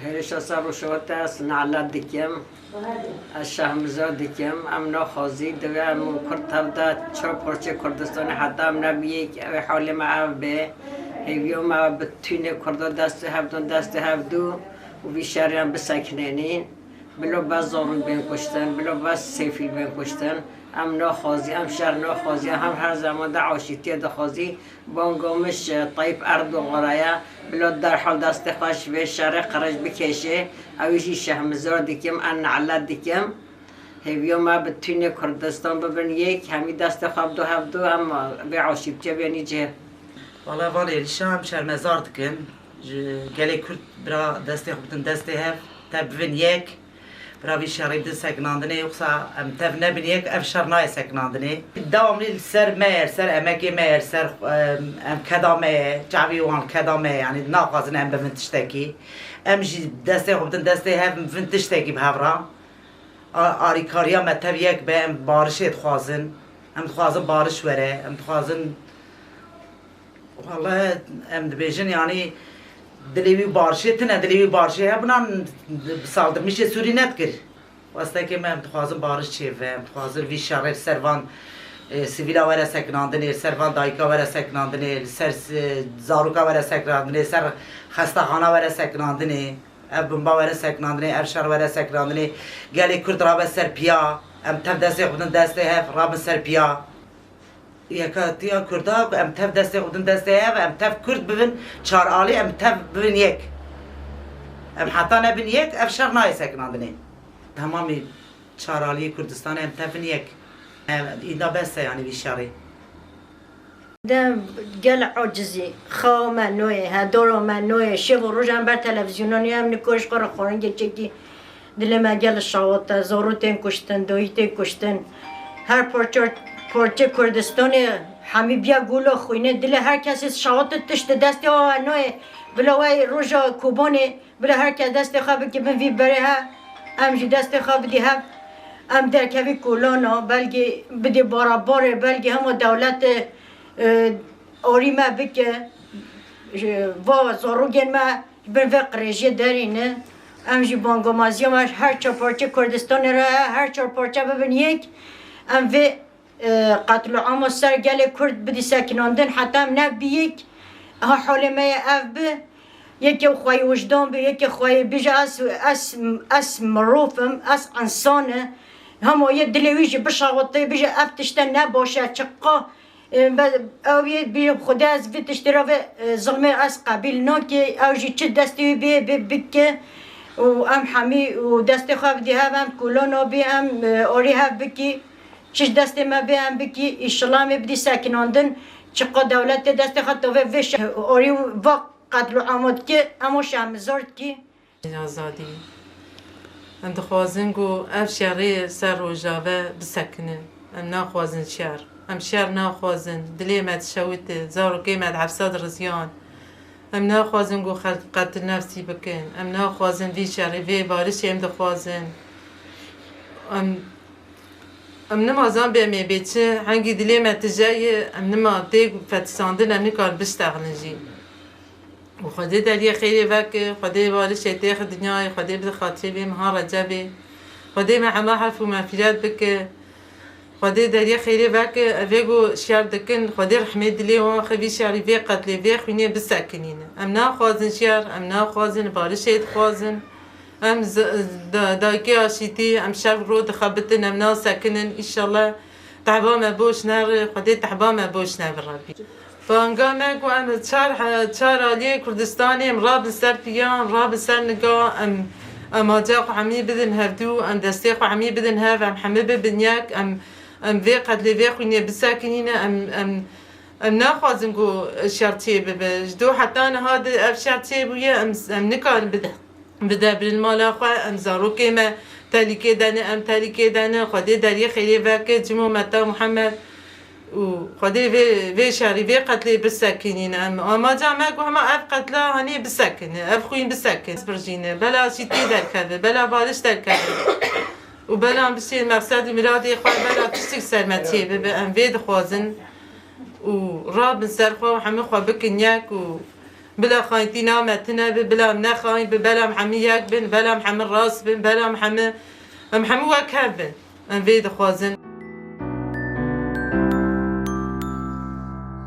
هرش اثر و شوات است نعلت دکیم از شهمزاد دکیم امنا خازی دوی امو کرد هفته چرا پرچه کردستان حتی ام نبیه که حال ما به هیویو ما بتونه کرده دست هفدو و بیشاری هم بسکنینین بلو باز زارون بین کشتن بلو باز سیفی بین کشتن ام ناخازی ام شهر ناخازی هم هر زمان در عاشیتی دخازی بانگامش طیب ارد و غرایا بلا در حال دست خوش به شهر قرش بکشه اویشی شهمزار دیکم ان علت دیکم هیویو ما بتونه کردستان ببین یک همی دست خواب دو هفدو اما به عاشیتی بینی جه والله والی شام شهرمزار دکم گلی کرد برا دستی خوبتن دستی هف تبین یک برای شهری بدن سکناندنی یخصا تف نبین یک افشار نای سکناندنی دواملی سر میر سر امکی میر سر کدامه جعبی وان کدامه یعنی ناقازن ام بفن تشتکی امشی دستی خوبتن دستی هف بفن تشتکی بهورا آری کاریا متف یک به ام بارشید خوازن ام خوازن بارش وره ام خوازن والله ام دبیجن یعنی دلیوی بارشی تنه دلیوی بارشی هبنان سالدر میشه سوری نت کر واسه که من خوازم بارش چیه و خوازم وی شهر سروان سیویلا وره سکناندنی سروان دایکا وره سکناندنی سر زاروکا وره سکناندنی سر خستخانه وره سکناندنی اب بمبا وره سکناندنی افشار وره سکناندنی گلی کرد راب سر پیا ام تف دستی خودن دستی هف راب سر پیا یکاتیا کردا ام تف دستی خودن دستی هف ام تف کرد ببین چهار عالی ام تف ببین یک ام حتی نبین یک افشار نای سکناندنی تمامی چهار عالی کردستان ام تفن یک اینا بسته یعنی بیشاری دم گل عجزی خواه من نوعه هدارو من نوعه شب و روزم بر تلویزیونانی هم نکوش قرار خورنگه چکی دل من گل شاوتا زارو تین کشتن دوی تین کشتن هر پارچه کردستانی همی بیا گولا خوینه دل هر کسی شاوت تشت دستی ها نوعه بلا وی روژا کوبانه بلا هر کس دست خواه که من وی بره ها امجی دست خواه بدی هم ام در کوی کولانا بلکه بده باراباره بلکه همه دولت آری ما بکه و زاروگن ما بر وقت رژه دارینه امجی بانگامازی ما هر چهار پارچه کردستان را هر چهار پارچه ببین یک ام و قتل عام سر گل کرد بدی سکناندن حتی ام نبی یک ها حال ما اف به یکی خواهی وجدان به یکی خواهی بیجه اس مروفم اس انسانه همه یه دلویجی بشاوطه بیجه افتشتن نباشه چقا اوی بیجه خدا از ویتشتی را و ظلمه از قبیل ناکی اوجی چه دستی بکه و ام حمی و دستی خواه بدی هم کلونا بی ام آری هم بکی چش دستی ما بی هم بکی ایشالله می بدی سکناندن چقا دولت دستی خواه و وش آری وقت قتل و عمود که اما شهمزارد که آزادی ام دخوازن گو اف شهری سر روژاوه بسکنه ام ناخوازن شهر ام شهر ناخوازن دلی مد شویت زارو قیمت 700 رزیان ام ناخوازن گو قتل نفسی بکن ام ناخوازن وی شهری وی بارشی ام دخوازن ام نمازان بیمی بیچه هنگی دلی مد تجایی ام نما دیگ فتساندن ام نکار بشتغنجی و خدا داری خیلی وقت خدا بارش تیخ دنیای خدا بده خاطری بیم ها رجبه خدا مع الله حرف و مغفرت بکه خدا داری خیلی وقت اوگو شر دکن خدا رحمت دلی و خبی شری وی قتل وی خونی بسکنینه ام ناخوازن شر ام ناخوازن بارش خوازن ام دایکی آشیتی ام شر رو دخبتن ام ناسکنن انشالله تعبا ما بوش نر خدا تعبا ما بوش نر ربی فانگامه گو ام چار عالیه کردستانی ام راب سر پیان راب سر نگاه ام آجا خو حمی بدن هردو ام دستی خو حمی بدن هر ام حمی بدن یک ام وی قتل وی خونی بساکنینه ام ناخوازن گو شرطی ببه جدو حتی انا هاد اف شرطی بویه ام نکار بده بالمال خواه ام زاروکی ما تالیکی دانه ام تالیکی دانه خودی داری خیلی وکه جمو متا محمد و خدای وی شهری وی قتلی بسکنین اما جامعه گو همه اف قتلا هنی بسکنه اف خوین بسکن برجینه بلا شیتی در کرده بلا بارش در کرده و بلا هم بسید مقصد مرادی خواه بلا تشتک سرمتیه به ام وی دخوازن و راب سر خواه همه خواه بکن یک و بلا خاينتينا متنا بلا منا خاين بلا محميك بن بلا محمد راس بن بلا محمد وكهف بن ان في دخوازن